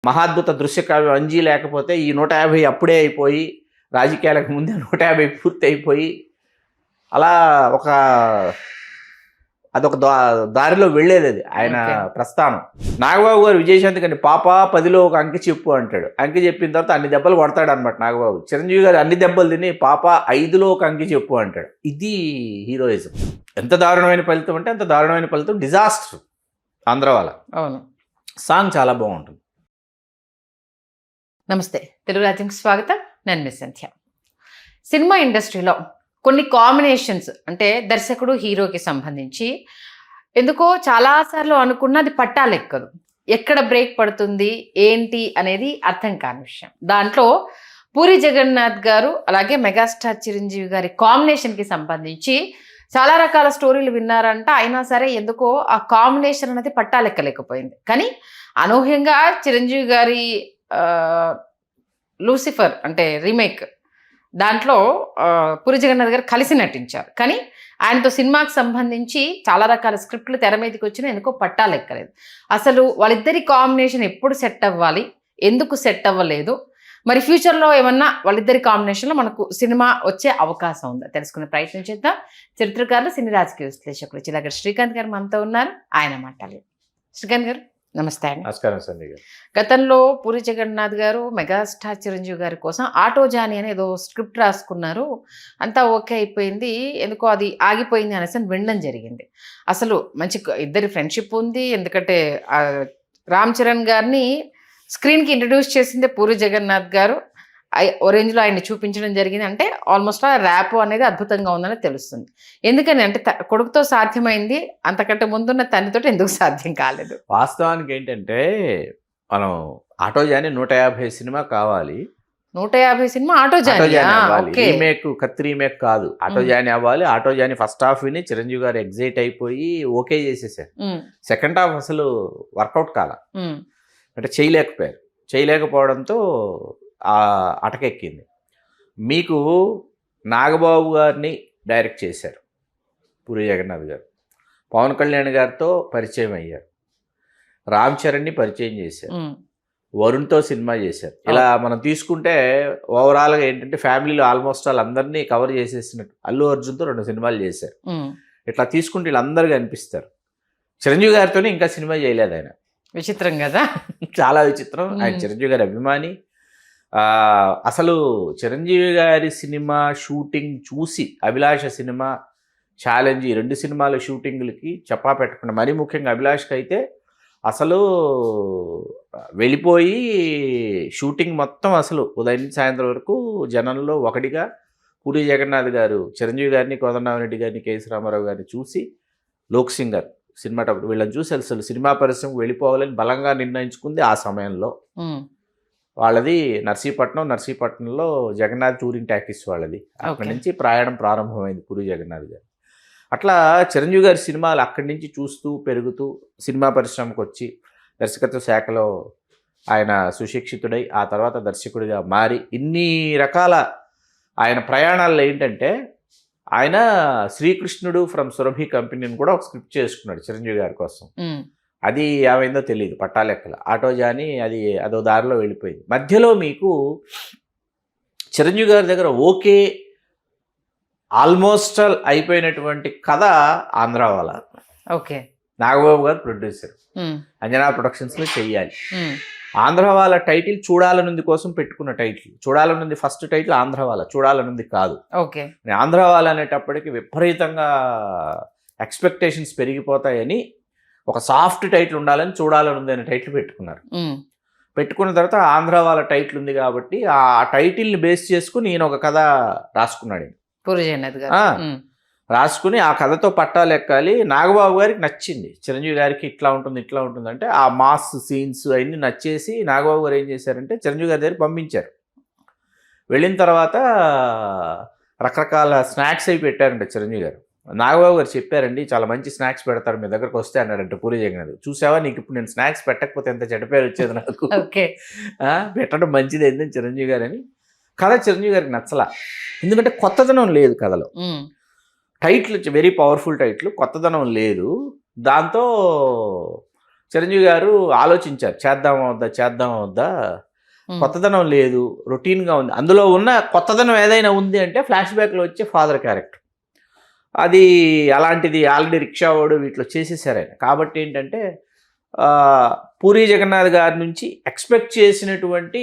మహాద్భుత దృశ్య కావ్యం అంజీ లేకపోతే ఈ 150 అప్పుడే అయిపోయి రాజకీయాలకు ముందే 150 పూర్తి అయిపోయి అలా అదొక దారిలో వెళ్ళేది అది ఆయన ప్రస్థానం. నాగబాబు గారు విజయశాంతి గారిని పాప 10లో ఒక అంకె చెప్పు అంటాడు. అంకె చెప్పిన తర్వాత అన్ని దెబ్బలు కొడతాడు అనమాట నాగబాబు. చిరంజీవి గారు అన్ని దెబ్బలు తిని పాప 5లో ఒక అంకె చెప్పు అంటాడు. ఇది హీరోయిజం. ఎంత దారుణమైన ఫలితం అంటే అంత దారుణమైన ఫలితం. డిజాస్టర్ ఆంధ్ర వాళ్ళ. అవును. సాంగ్ చాలా బాగుంటుంది. నమస్తే, తెలుగు రాజ్యంకి స్వాగతం. నేను మిస్ సంధ్య. సినిమా ఇండస్ట్రీలో కొన్ని కాంబినేషన్స్ అంటే దర్శకుడు హీరోకి సంబంధించి ఎందుకో చాలాసార్లు అనుకున్నది పట్టాలెక్కదు. ఎక్కడ బ్రేక్ పడుతుంది ఏంటి అనేది అర్థం కాని విషయం. దాంట్లో పూరి జగన్నాథ్ గారు అలాగే మెగాస్టార్ చిరంజీవి గారి కాంబినేషన్కి సంబంధించి చాలా రకాల స్టోరీలు విన్నారంట. అయినా సరే ఎందుకో ఆ కాంబినేషన్ అనేది పట్టాలెక్కలేకపోయింది. కానీ అనూహ్యంగా చిరంజీవి గారి లూసిఫర్ అంటే రీమేక్ దాంట్లో పూరి జగన్నాథ్ గారు కలిసి నటించారు. కానీ ఆయనతో సినిమాకి సంబంధించి చాలా రకాల స్క్రిప్ట్లు తెర మీదకి వచ్చినా ఎందుకో పట్టాలెక్కలేదు. అసలు వాళ్ళిద్దరి కాంబినేషన్ ఎప్పుడు సెట్ అవ్వాలి, ఎందుకు సెట్ అవ్వలేదు, మరి ఫ్యూచర్లో ఏమన్నా వాళ్ళిద్దరి కాంబినేషన్లో మనకు సినిమా వచ్చే అవకాశం ఉందా తెలుసుకునే ప్రయత్నం చేద్దాం. చరిత్రకారులు, సినీ రాజకీయ విశ్లేషకులు చిలాగ శ్రీకాంత్ గారు మనతో ఉన్నారు. ఆయన మాట్లాడాలి. శ్రీకాంత్ గారు నమస్తే అండి. నమస్కారం సంధ్య గారు. గతంలో పూరి జగన్నాథ్ గారు మెగాస్టార్ చిరంజీవి గారి కోసం ఆటో జానీ అని ఏదో స్క్రిప్ట్ రాసుకున్నారు. అంతా ఓకే అయిపోయింది, ఎందుకో అది ఆగిపోయింది అనేసి వినడం జరిగింది. అసలు మంచి ఇద్దరి ఫ్రెండ్షిప్ ఉంది. ఎందుకంటే రామ్ చరణ్ గారిని స్క్రీన్కి ఇంట్రడ్యూస్ చేసిందే పూరి జగన్నాథ్ గారు. ఓ రేంజ్లో ఆయన్ని చూపించడం జరిగింది. అంటే ఆల్మోస్ట్ ఆ ర్యాప్ అనేది అద్భుతంగా ఉందని తెలుస్తుంది. ఎందుకని అంటే కొడుకుతో సాధ్యమైంది, అంతకంటే ముందున్న తండ్రితో ఎందుకు సాధ్యం కాలేదు? వాస్తవానికి ఏంటంటే మనం ఆటో జానీ 150 సినిమా కావాలి. 150 సినిమా ఆటో జానీ రీమేక్, కత్తి రీమేక్ కాదు, ఆటో జానీ అవ్వాలి. ఆటో జానీ ఫస్ట్ హాఫ్ విని చిరంజీవి గారు ఎగ్జైట్ అయిపోయి ఓకే చేసేసారు. సెకండ్ హాఫ్ అసలు వర్కౌట్ కాల, అంటే చేయలేకపోవడంతో అటకెక్కింది. మీకు నాగబాబు గారిని డైరెక్ట్ చేశారు పూరి జగన్నాథ్ గారు. పవన్ కళ్యాణ్ గారితో పరిచయం అయ్యారు. రామ్ చరణ్ని పరిచయం చేశారు. వరుణ్తో సినిమా చేశారు. ఇలా మనం తీసుకుంటే ఓవరాల్గా ఏంటంటే ఫ్యామిలీలో ఆల్మోస్ట్ వాళ్ళందరినీ కవర్ చేసేసినట్టు. అల్లు అర్జున్తో 2 సినిమాలు చేశారు. ఇట్లా తీసుకుంటే వీళ్ళందరూ కనిపిస్తారు. చిరంజీవి గారితోనే ఇంకా సినిమా చేయలేదు ఆయన. విచిత్రం కదా, చాలా విచిత్రం. ఆయన చిరంజీవి గారి అభిమాని. అసలు చిరంజీవి గారి సినిమా షూటింగ్ చూసి అభిలాష సినిమా ఛాలెంజ్, ఈ 2 సినిమాల షూటింగ్లకి చెప్పా పెట్టకుండా, మరీ ముఖ్యంగా అభిలాష్కి అయితే అసలు వెళ్ళిపోయి షూటింగ్ మొత్తం అసలు ఉదయం నుంచి సాయంత్రం వరకు జనంలో ఒకటిగా పూరి జగన్నాథ్ గారు చిరంజీవి గారిని, కోదండరామిరెడ్డి గారిని, కేఎస్ రామారావు గారిని చూసి, లోక్ సింగర్ సినిమాటోగ్రఫర్ వీళ్ళని చూసి అసలు సినిమా పరిశ్రమకు వెళ్ళిపోవాలని బలంగా నిర్ణయించుకుంది. ఆ సమయంలో వాళ్ళది నర్సీపట్నంలో జగన్నాథ్ టూరింగ్ టాకీస్ వాళ్ళది. అక్కడి నుంచి ప్రయాణం ప్రారంభమైంది పూరి జగన్నాథ్ గారు. అట్లా చిరంజీవి గారి సినిమాలు అక్కడి నుంచి చూస్తూ పెరుగుతూ సినిమా పరిశ్రమకు వచ్చి దర్శకత్వ శాఖలో ఆయన సుశిక్షితుడై ఆ తర్వాత దర్శకుడిగా మారి ఇన్ని రకాల ఆయన ప్రయాణాల్లో ఏంటంటే ఆయన శ్రీకృష్ణుడు ఫ్రమ్ సురభి కంపెనీని కూడా ఒక స్క్రిప్ట్ చేసుకున్నాడు చిరంజీవి గారి కోసం. అది ఏమైందో తెలియదు, పట్టాలెక్కల. ఆటో జానీ అదో దారిలో వెళ్ళిపోయింది. మధ్యలో మీకు చిరంజీవి గారి దగ్గర ఓకే ఆల్మోస్ట్ అయిపోయినటువంటి కథ ఆంధ్ర వాళ్ళ. ఓకే, నాగబాబు గారు ప్రొడ్యూసర్, అంజనా ప్రొడక్షన్స్లో చెయ్యాలి. ఆంధ్ర వాళ్ళ టైటిల్ చూడాలనుంది కోసం పెట్టుకున్న టైటిల్. చూడాలనుంది ఫస్ట్ టైటిల్ ఆంధ్ర వాళ్ళ, చూడాలనుంది కాదు. ఓకే, ఆంధ్ర వాళ్ళ అనేటప్పటికి విపరీతంగా ఎక్స్పెక్టేషన్స్ పెరిగిపోతాయని ఒక సాఫ్ట్ టైటిల్ ఉండాలని చూడాలనుంది అనే టైటిల్ పెట్టుకున్నారు. పెట్టుకున్న తర్వాత ఆంధ్ర వాళ్ళ టైటిల్ ఉంది కాబట్టి ఆ టైటిల్ని బేస్ చేసుకుని ఈయన ఒక కథ రాసుకున్నాడు. పూరి జగన్నాథ్ గారు రాసుకుని ఆ కథతో పట్టాలు ఎక్కాలి. నాగబాబు గారికి నచ్చింది, చిరంజీవి గారికి ఇట్లా ఉంటుంది అంటే ఆ మాస్ సీన్స్ అవన్నీ నచ్చేసి నాగబాబు గారు ఏం చేశారంటే చిరంజీవి గారి దగ్గర పంపించారు. వెళ్ళిన తర్వాత రకరకాల స్నాక్స్ అవి పెట్టారంట చిరంజీవి గారు. నాగబాబు గారు చెప్పారండి, చాలా మంచి స్నాక్స్ పెడతారు, మీ దగ్గరకు వస్తే అన్నాడంటే పూరి జగన్నాథ్. చూసావా, నీకు ఇప్పుడు నేను స్నాక్స్ పెట్టకపోతే ఎంత చెడ్డ పేరు వచ్చేది నాకు, పెట్టడం మంచిది ఏంటని చిరంజీవి గారు అని. కథ చిరంజీవి గారికి నచ్చలా, ఎందుకంటే కొత్తదనం లేదు కథలో. టైటిల్ వెరీ పవర్ఫుల్ టైటిల్, కొత్తదనం లేదు. దాంతో చిరంజీవి గారు ఆలోచించారు, చేద్దామా వద్దా, కొత్తదనం లేదు, రొటీన్గా ఉంది. అందులో ఉన్న కొత్తదనం ఏదైనా ఉంది అంటే ఫ్లాష్ బ్యాక్లో వచ్చే ఫాదర్ క్యారెక్టర్. అది అలాంటిది ఆల్రెడీ రిక్షా వాడు వీటిలో చేసేసారు ఆయన. కాబట్టి ఏంటంటే పూరి జగన్నాథ్ గారి నుంచి ఎక్స్పెక్ట్ చేసినటువంటి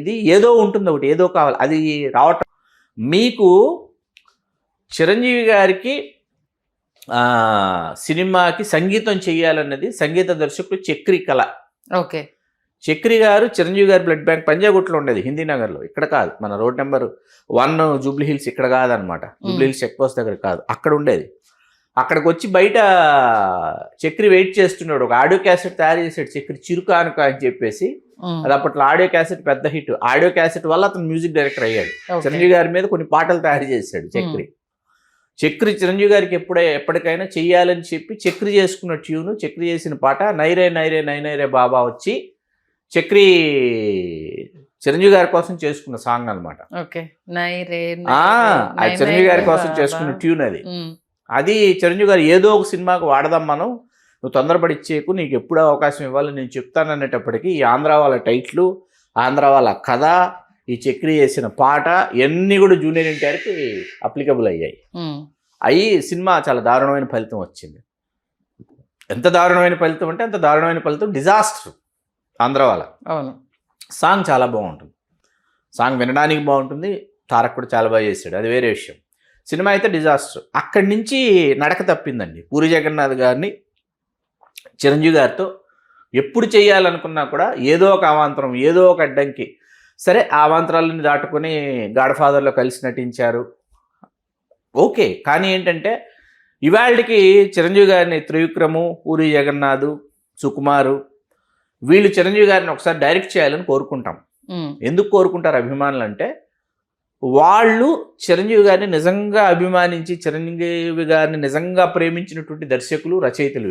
ఇది ఏదో ఉంటుంది, ఒకటి ఏదో కావాలి, అది రావటం. మీకు చిరంజీవి గారికి సినిమాకి సంగీతం చేయాలన్నది సంగీత దర్శకుడు చక్రి కళ. ఓకే. చక్రి గారు చిరంజీవి గారి బ్లడ్ బ్యాంక్ పంజాగుట్లో ఉండేది, హిందీ నగర్లో, ఇక్కడ కాదు, మన రోడ్ నెంబర్ 1 జూబ్లీ హిల్స్ ఇక్కడ కాదనమాట, జూబ్లీ హిల్స్ చెక్ పోస్ట్ దగ్గర కాదు, అక్కడ ఉండేది. అక్కడికి వచ్చి బయట చక్రి వెయిట్ చేస్తున్నాడు. ఒక ఆడియో క్యాసెట్ తయారు చేశాడు చక్రి, చిరుకానుక అని చెప్పేసి. అది అప్పట్లో ఆడియో క్యాసెట్ పెద్ద హిట్. ఆడియో క్యాసెట్ వల్ల అతను మ్యూజిక్ డైరెక్టర్ అయ్యాడు. చిరంజీవి గారి మీద కొన్ని పాటలు తయారు చేశాడు చక్రి. చిరంజీవి గారికి ఎప్పటికైనా చెయ్యాలని చెప్పి చక్రి చేసుకున్న ట్యూను, చక్రి చేసిన పాట నైరే నైరే నైనైరే బాబా వచ్చి చక్రి చిరంజీవి గారి కోసం చేసుకున్న సాంగ్ అనమాట. చిరంజీవి గారి కోసం చేసుకున్న ట్యూన్ అది. అది చిరంజీవి గారు ఏదో ఒక సినిమాకు వాడదాం మనం, నువ్వు తొందరపడి ఇచ్చేకు, నీకు ఎప్పుడు అవకాశం ఇవ్వాలి నేను చెప్తాను అనేటప్పటికీ ఈ ఆంధ్ర వాళ్ళ టైటిల్, ఆంధ్ర వాళ్ళ కథ, ఈ చక్రి చేసిన పాట ఇవన్నీ కూడా జూనియర్ ఎన్టీఆర్కి అప్లికబుల్ అయ్యాయి. అవి సినిమా చాలా దారుణమైన ఫలితం వచ్చింది. ఎంత దారుణమైన ఫలితం అంటే అంత దారుణమైన ఫలితం, డిజాస్టర్ ఆంధ్ర వాళ్ళ. అవును. సాంగ్ చాలా బాగుంటుంది, సాంగ్ వినడానికి బాగుంటుంది, తారక్ కూడా చాలా బాగా చేశాడు, అది వేరే విషయం. సినిమా అయితే డిజాస్టర్. అక్కడి నుంచి నడక తప్పిందండి. పూరి జగన్నాథ్ గారిని చిరంజీవి గారితో ఎప్పుడు చేయాలనుకున్నా కూడా ఏదో ఒక అవాంతరం, ఏదో ఒక అడ్డంకి. సరే, ఆ అవాంతరాలని దాటుకొని గాడ్ ఫాదర్లో కలిసి నటించారు, ఓకే. కానీ ఏంటంటే ఇవాళకి చిరంజీవి గారిని త్రివిక్రము, పూరి జగన్నాథ్, సుకుమారు వీళ్ళు చిరంజీవి గారిని ఒకసారి డైరెక్ట్ చేయాలని కోరుకుంటాం. ఎందుకు కోరుకుంటారు అభిమానులు అంటే, వాళ్ళు చిరంజీవి గారిని నిజంగా అభిమానించి చిరంజీవి గారిని నిజంగా ప్రేమించినటువంటి దర్శకులు, రచయితలు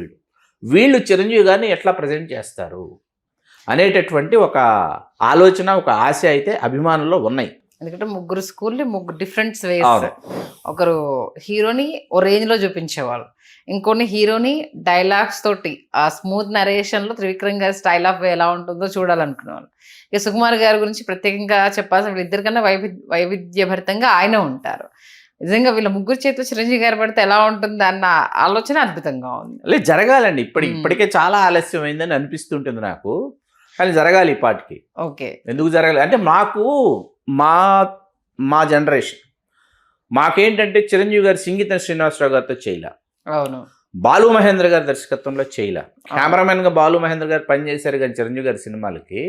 వీళ్ళు చిరంజీవి గారిని ఎట్లా ప్రజెంట్ చేస్తారు అనేటటువంటి ఒక ఆలోచన, ఒక ఆశ అయితే అభిమానుల్లో ఉన్నాయి. ఎందుకంటే ముగ్గురు స్కూల్ని ముగ్గురు డిఫరెంట్ వేస్. ఒకరు హీరోని ఓ రేంజ్లో చూపించేవాళ్ళు, ఇంకొన్ని హీరోని డైలాగ్స్ తోటి ఆ స్మూత్ నరేషన్లో త్రివిక్రమ్ గారి స్టైల్ ఆఫ్ ఎలా ఉంటుందో చూడాలనుకునేవాళ్ళు. ఇక సుకుమార్ గారి గురించి ప్రత్యేకంగా చెప్పాల్సిన వీళ్ళిద్దరికన్నా వైవిధ్యభరితంగా ఆయన ఉంటారు. నిజంగా వీళ్ళ ముగ్గురు చేతిలో చిరంజీవి గారు పడితే ఎలా ఉంటుంది అన్న ఆలోచన అద్భుతంగా ఉంది. లేదు, జరగాలండి. ఇప్పటికే చాలా ఆలస్యం అయిందని అనిపిస్తుంటుంది నాకు, కానీ జరగాలి ఈ పాటికి. ఓకే. ఎందుకు జరగాలి అంటే, మాకు మా జనరేషన్ మాకేంటంటే చిరంజీవి గారు సంగీతం శ్రీనివాసరావు గారితో చేయలే. అవును. బాలు మహేంద్ర గారి దర్శకత్వంలో చేయలే. కెమెరామెన్గా బాలు మహేంద్ర గారు పనిచేశారు, కానీ చిరంజీవి గారి సినిమాలకి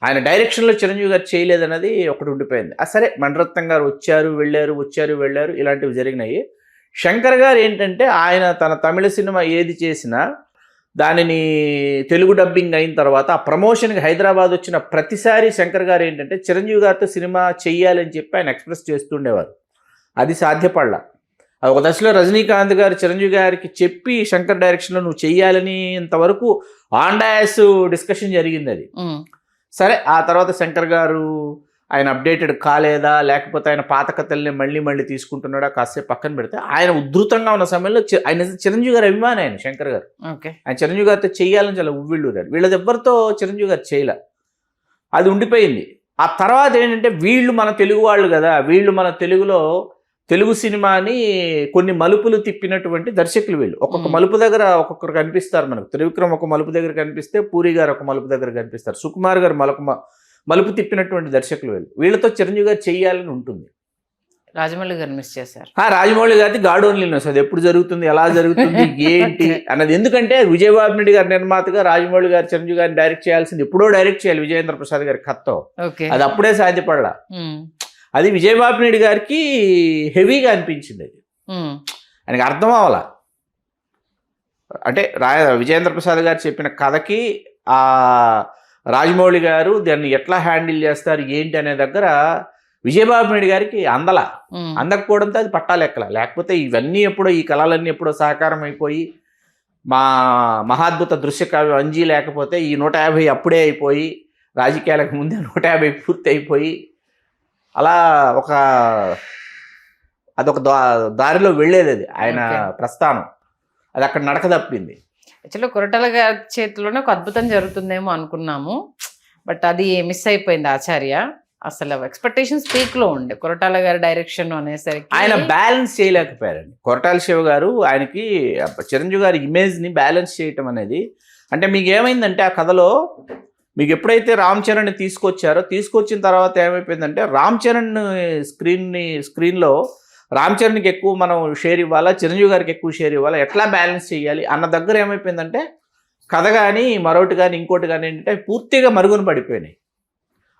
ఆయన డైరెక్షన్లో చిరంజీవి గారు చేయలేదన్నది ఒకటి ఉండిపోయింది. సరే, మణిరత్నం గారు వచ్చారు వెళ్ళారు ఇలాంటివి జరిగినాయి. శంకర్ గారు ఏంటంటే ఆయన తన తమిళ సినిమా ఏది చేసినా దానిని తెలుగు డబ్బింగ్ అయిన తర్వాత ఆ ప్రమోషన్కి హైదరాబాద్ వచ్చిన ప్రతిసారి శంకర్ గారు ఏంటంటే చిరంజీవి గారితో సినిమా చెయ్యాలని చెప్పి ఆయన ఎక్స్ప్రెస్ చేస్తుండేవారు. అది సాధ్యపడలా. ఒక దశలో రజనీకాంత్ గారు చిరంజీవి గారికి చెప్పి శంకర్ డైరెక్షన్లో నువ్వు చెయ్యాలని ఇంతవరకు ఆండాయస్ డిస్కషన్ జరిగింది అది. సరే, ఆ తర్వాత శంకర్ గారు ఆయన అప్డేటెడ్ కాలేదా, లేకపోతే ఆయన పాత కథల్ని మళ్ళీ తీసుకుంటున్నాడా కాసేపు పక్కన పెడితే, ఆయన ఉధృతంగా ఉన్న సమయంలో ఆయన చిరంజీవి గారి అభిమాని ఆయన శంకర్ గారు. ఆయన చిరంజీవి గారితో చెయ్యాలని చాలా ఉవ్విళ్ళూరారు. వీళ్ళది ఎవరితో చిరంజీవి గారు చేయలే, అది ఉండిపోయింది. ఆ తర్వాత ఏంటంటే వీళ్ళు మన తెలుగు వాళ్ళు కదా, వీళ్ళు మన తెలుగు సినిమాని కొన్ని మలుపులు తిప్పినటువంటి దర్శకులు వీళ్ళు. ఒక్కొక్క మలుపు దగ్గర ఒక్కొక్కరు కనిపిస్తారు మనకు. త్రివిక్రమ్ ఒక మలుపు దగ్గర కనిపిస్తే పూరి గారు ఒక మలుపు దగ్గర కనిపిస్తారు, సుకుమార్ గారు మలుపు తిప్పినటువంటి దర్శకులు వీళ్ళతో చిరంజీవి గారు చెయ్యాలని ఉంటుంది. రాజమౌళి గారు మిస్ చేశారు. రాజమౌళి గారిది గాడ్ ఓన్లీ న్యూస్. అది ఎప్పుడు జరుగుతుంది, ఎలా జరుగుతుంది, ఏంటి అన్నది. ఎందుకంటే విజయబాబు రెడ్డి గారి నిర్మాతగా రాజమౌళి గారు చిరంజీవి గారిని డైరెక్ట్ చేయాల్సింది ఎప్పుడో డైరెక్ట్ చేయాలి విజయేంద్ర ప్రసాద్ గారి కథతో. అది అప్పుడే సాధ్యపడలా. అది విజయబాబు రెడ్డి గారికి హెవీగా అనిపించింది. అది ఆయనకి అర్థం అవ్వాలా. అంటే విజయేంద్ర ప్రసాద్ గారు చెప్పిన కథకి ఆ రాజమౌళి గారు దాన్ని ఎట్లా హ్యాండిల్ చేస్తారు ఏంటి అనే దగ్గర విజయబాబు రెడ్డి గారికి అందకపోవడంతో అది పట్టాలెక్కల. లేకపోతే ఇవన్నీ ఎప్పుడో, ఈ కళలన్నీ ఎప్పుడో సాకారం అయిపోయి మా మహాద్భుత దృశ్యకావ్యం అంజీ లేకపోతే ఈ 150 అప్పుడే అయిపోయి, రాజకీయాలకు ముందే 150 పూర్తి అయిపోయి, అలా అదొక దారిలో వెళ్ళేది అది ఆయన ప్రస్థానం. అది అక్కడ నడక తప్పింది. యాక్చువల్గా కొరటాల గారి చేతిలోనే ఒక అద్భుతం జరుగుతుందేమో అనుకున్నాము, బట్ అది మిస్ అయిపోయింది ఆచార్య. అసలు ఎక్స్పెక్టేషన్స్ పీక్ లో ఉండే కొరటాల గారి డైరెక్షన్ అనేసరికి ఆయన బ్యాలెన్స్ చేయలేకపోయారండి. కొరటాల శివ గారు ఆయనకి చిరంజీవి గారి ఇమేజ్ని బ్యాలెన్స్ చేయటం అనేది, అంటే మీకు ఏమైందంటే ఆ కథలో మీకు ఎప్పుడైతే రామ్ చరణ్ని తీసుకొచ్చిన తర్వాత ఏమైపోయిందంటే రామ్ చరణ్ స్క్రీన్లో రామ్ చరణ్కి ఎక్కువ మనం షేర్ ఇవ్వాలా, చిరంజీవి గారికి ఎక్కువ షేర్ ఇవ్వాలా, ఎట్లా బ్యాలెన్స్ చేయాలి అన్న దగ్గర ఏమైపోయిందంటే కథ కానీ మరొకటి కానీ ఇంకోటి కానీ ఏంటంటే పూర్తిగా మరుగున పడిపోయినాయి.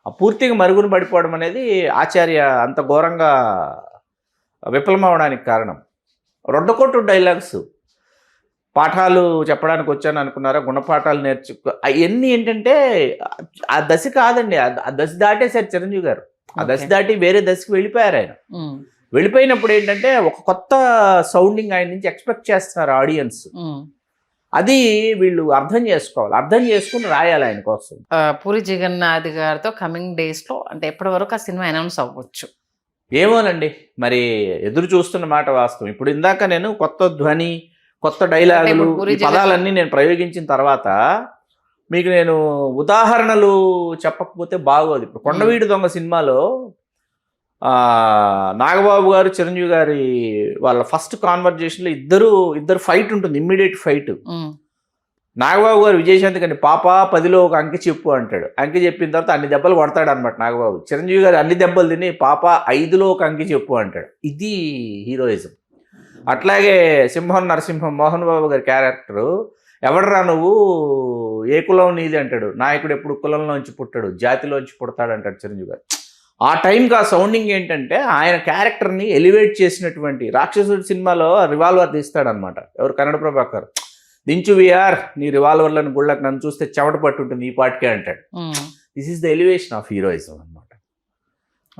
ఆ పూర్తిగా మరుగున పడిపోవడం అనేది ఆచార్య అంత ఘోరంగా విఫలమవడానికి కారణం. రొడ్డకొట్టు డైలాగ్స్, పాఠాలు చెప్పడానికి వచ్చాను అనుకున్నారా, గుణపాఠాలు అవన్నీ ఏంటంటే ఆ దశ కాదండి, ఆ దశ దాటేశారు చిరంజీవి గారు. ఆ దశ దాటి వేరే దశకి వెళ్ళిపోయారు ఆయన. వెళ్ళిపోయినప్పుడు ఏంటంటే ఒక కొత్త సౌండింగ్ ఆయన నుంచి ఎక్స్పెక్ట్ చేస్తున్నారు ఆడియన్స్. అది వీళ్ళు అర్థం చేసుకోవాలి, అర్థం చేసుకుని రాయాలి ఆయన కోసం. పూరి జగన్నాథ్ గారితో కమింగ్ డేస్ లో అంటే ఎప్పటి వరకు ఆ సినిమా అనౌన్స్ అవ్వచ్చు ఏమోనండి, మరి ఎదురు చూస్తున్న మాట వాస్తవం. ఇప్పుడు ఇందాక నేను కొత్త ధ్వని, కొత్త డైలాగులు, ఈ పదాలన్నీ నేను ప్రయోగించిన తర్వాత మీకు నేను ఉదాహరణలు చెప్పకపోతే బాగోదు. ఇప్పుడు కొండవీడి దొంగ సినిమాలో నాగబాబు గారు చిరంజీవి గారి వాళ్ళ ఫస్ట్ కాన్వర్జేషన్లో ఇద్దరు ఫైట్ ఉంటుంది, ఇమ్మీడియట్ ఫైట్. నాగబాబు గారు విజయశాంతి గారిని పాప 10లో ఒక అంకె చెప్పు అంటాడు. అంకె చెప్పిన తర్వాత అన్ని దెబ్బలు కొడతాడు అనమాట నాగబాబు. చిరంజీవి గారు అన్ని దెబ్బలు తిని పాప 5లో ఒక అంకె చెప్పు అంటాడు. ఇది హీరోయిజం. అట్లాగే సింహం నరసింహం మోహన్ బాబు గారి క్యారెక్టరు, ఎవడరా నువ్వు, ఏ కులం నీది అంటాడు. నాయకుడు ఎప్పుడు కులంలోంచి పుట్టాడు, జాతిలోంచి పుడతాడు అంటాడు చిరంజీవి గారు. ఆ టైంకి ఆ సౌండింగ్ ఏంటంటే ఆయన క్యారెక్టర్ని ఎలివేట్ చేసినటువంటి రాక్షసుడి సినిమాలో రివాల్వర్ తీస్తాడనమాట. ఎవరు, కన్నడ ప్రభాకర్. దించు విఆర్ నీ రివాల్వర్లను గుళ్ళకి, నన్ను చూస్తే చెమట పట్టుంటుంది ఈ పాటికే అంటాడు. This is the elevation of heroism అనమాట.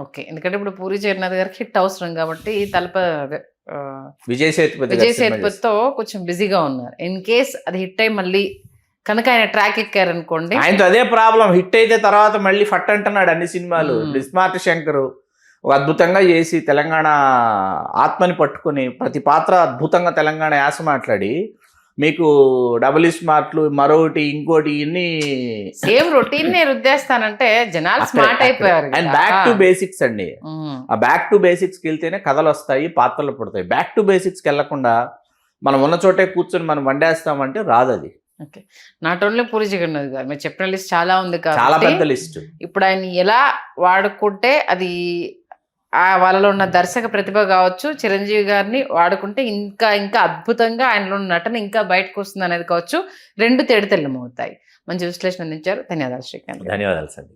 ఓకే, ఎందుకంటే ఇప్పుడు పూరి జగన్నాథ్ గారికి హిట్ అవసరం కాబట్టి విజయ్ సేతుపతితో కొంచెం బిజీగా ఉన్నారు. ఇన్ కేస్ అది హిట్ అయి మళ్ళీ కనుక ఆయన ట్రాక్ ఎక్కారనుకోండి, ఆయనతో అదే ప్రాబ్లం. హిట్ అయితే తర్వాత మళ్ళీ ఫట్ అంటున్నాడు అన్ని సినిమాలు. స్మార్ట్ శంకర్ ఒక అద్భుతంగా చేసి తెలంగాణ ఆత్మని పట్టుకుని ప్రతి పాత్ర అద్భుతంగా తెలంగాణ యాస మాట్లాడి మీకు డబుల్ స్మార్ట్లు మరొకటి ఇంకోటి ఇన్ని సేమ్ రొటీన్ రుద్దేస్తానంటే జనాలు స్మార్ట్ అయిపోయారు. అండ్ బ్యాక్ టు బేసిక్స్ అండి. ఆ బ్యాక్ టు బేసిక్స్కి వెళ్తేనే కథలు వస్తాయి, పాత్రలు పుడతాయి. బ్యాక్ టు బేసిక్స్కి వెళ్లకుండా మనం ఉన్న చోటే కూర్చొని మనం వండేస్తామంటే రాదు అది. Okay, not only Puri Jagannadh గారు, మీరు చెప్పిన లిస్ట్ చాలా ఉంది, చాలా పెద్ద లిస్ట్. ఇప్పుడు ఆయన ఎలా వాడుకుంటే అది వాళ్ళలో ఉన్న దర్శక ప్రతిభ కావచ్చు, చిరంజీవి గారిని వాడుకుంటే ఇంకా ఇంకా అద్భుతంగా ఆయనలో ఉన్న నటన ఇంకా బయటకు వస్తుంది అనేది కావచ్చు, రెండు తేడితెల్లమవుతాయి. మంచి విశ్లేషణ అందించారు. ధన్యవాదాలు శ్రీకాంత్. ధన్యవాదాలు సంధ్య.